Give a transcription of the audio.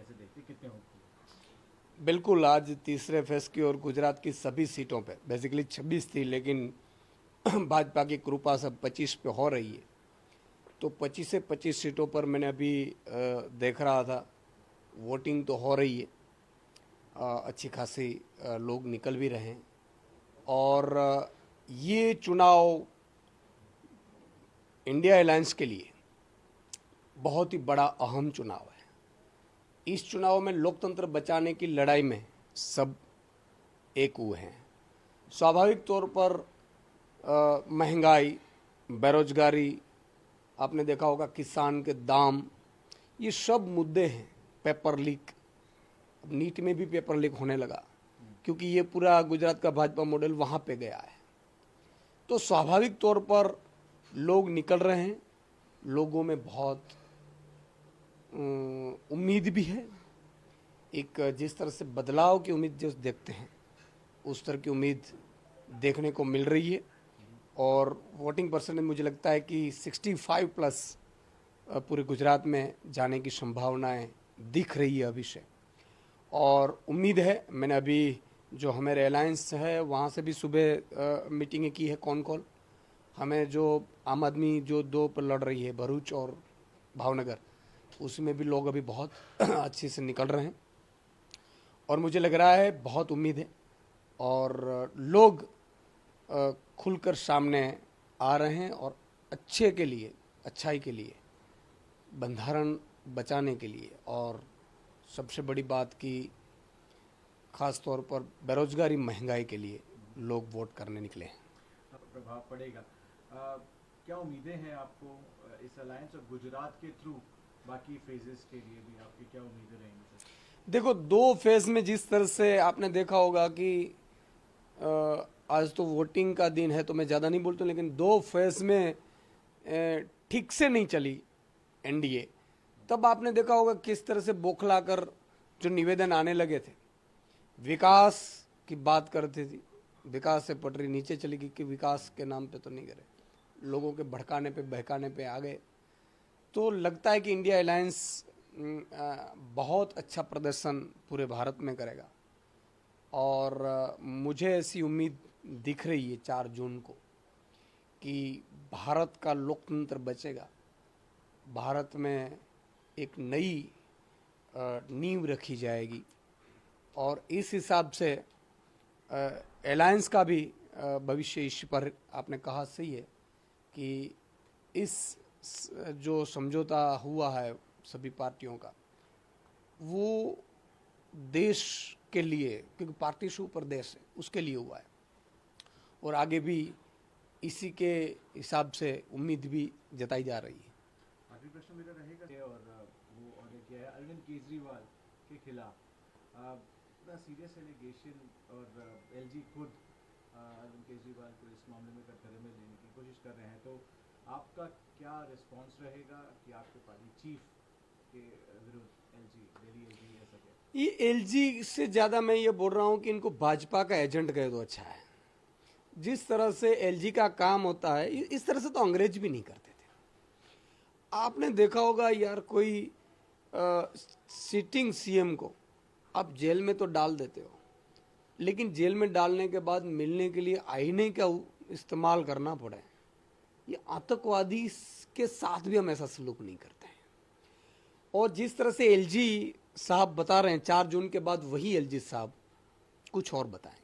कैसे देखते, कितने होपफुल? बिल्कुल, आज तीसरे फेज की और गुजरात की सभी सीटों पे बेसिकली 26 थी, लेकिन भाजपा की कृपा सब 25 पे हो रही है। तो 25 से 25 सीटों पर मैंने अभी देख रहा था, वोटिंग तो हो रही है, अच्छी खासी लोग निकल भी रहे हैं। और ये चुनाव इंडिया अलायंस के लिए बहुत ही बड़ा अहम चुनाव है। इस चुनाव में लोकतंत्र बचाने की लड़ाई में सब एक हुए हैं। स्वाभाविक तौर पर महंगाई, बेरोजगारी, आपने देखा होगा किसान के दाम, ये सब मुद्दे हैं। पेपर लीक, अब नीट में भी पेपर लीक होने लगा क्योंकि ये पूरा गुजरात का भाजपा मॉडल वहाँ पे गया है। तो स्वाभाविक तौर पर लोग निकल रहे हैं, लोगों में बहुत उम्मीद भी है। एक जिस तरह से बदलाव की उम्मीद जो देखते हैं, उस तरह की उम्मीद देखने को मिल रही है। और वोटिंग परसेंटेज मुझे लगता है कि 65 प्लस पूरे गुजरात में जाने की संभावनाएं दिख रही है अभी से। और उम्मीद है, मैंने अभी जो हमारे अलायंस है वहाँ से भी सुबह मीटिंगें की है, कौन कॉल। हमें जो आम आदमी जो दो पर लड़ रही है, भरूच और भावनगर, उसमें भी लोग अभी बहुत अच्छे से निकल रहे हैं। और मुझे लग रहा है बहुत उम्मीद है और लोग खुलकर सामने आ रहे हैं और अच्छे के लिए, अच्छाई के लिए, बंधारण बचाने के लिए, और सबसे बड़ी बात कि खास तौर पर बेरोजगारी, महंगाई के लिए लोग वोट करने निकले हैं। प्रभाव पड़ेगा। क्या उम्मीदें हैं आपको इस अलायंस और गुजरात के थ्रू बाकी फेजेस के लिए भी आपकी क्या उम्मीदें रहेंगी सर? देखो, दो फेज में जिस तरह से आपने देखा होगा कि आज तो वोटिंग का दिन है तो मैं ज़्यादा नहीं बोलता, लेकिन दो फेज में ठीक से नहीं चली एनडीए। तब आपने देखा होगा किस तरह से बौखलाकर जो निवेदन आने लगे थे, विकास की बात करते थी, विकास से पटरी नीचे चली गई कि विकास के नाम पे तो नहीं करे, लोगों के भड़काने पे बहकाने पे आ गए। तो लगता है कि इंडिया अलायंस बहुत अच्छा प्रदर्शन पूरे भारत में करेगा। और मुझे ऐसी उम्मीद दिख रही है 4 जून को कि भारत का लोकतंत्र बचेगा, भारत में एक नई नींव रखी जाएगी। और इस हिसाब से अलायंस का भी भविष्य इस पर आपने कहा सही है कि इस जो समझौता हुआ है सभी पार्टियों का, वो देश के लिए, क्योंकि पार्टी से ऊपर देश है, उसके लिए हुआ है। और आगे भी इसी के हिसाब से उम्मीद भी जताई जा रही है। आखिरी प्रश्न मेरा रहेगा, और वो और क्या है, अरविंद केजरीवाल के खिलाफ पूरा सीरियस एलिगेशन, और एलजी खुद अरविंद केजरीवाल को इस मामले में कटघरे में लेने की कोशिश कर रहे हैं। तो आपका क्या रिस्पांस रहेगा कि आपके पार्टी चीफ के विरुद्ध एलजी, दिल्ली एलजी ऐसा क्या? ये एलजी से ज़्यादा मैं ये बोल रहा हूँ कि इनको भाजपा का एजेंट कहे तो अच्छा है। जिस तरह से एलजी का काम होता है, इस तरह से तो अंग्रेज भी नहीं करते थे। आपने देखा होगा यार, कोई सिटिंग सीएम को आप जेल में तो डाल देते हो, लेकिन जेल में डालने के बाद मिलने के लिए आईने का इस्तेमाल करना पड़े, ये आतंकवादी के साथ भी हम ऐसा सलूक नहीं करते हैं। और जिस तरह से एलजी साहब बता रहे हैं 4 जून के बाद, वही एलजी साहब कुछ और बताएं।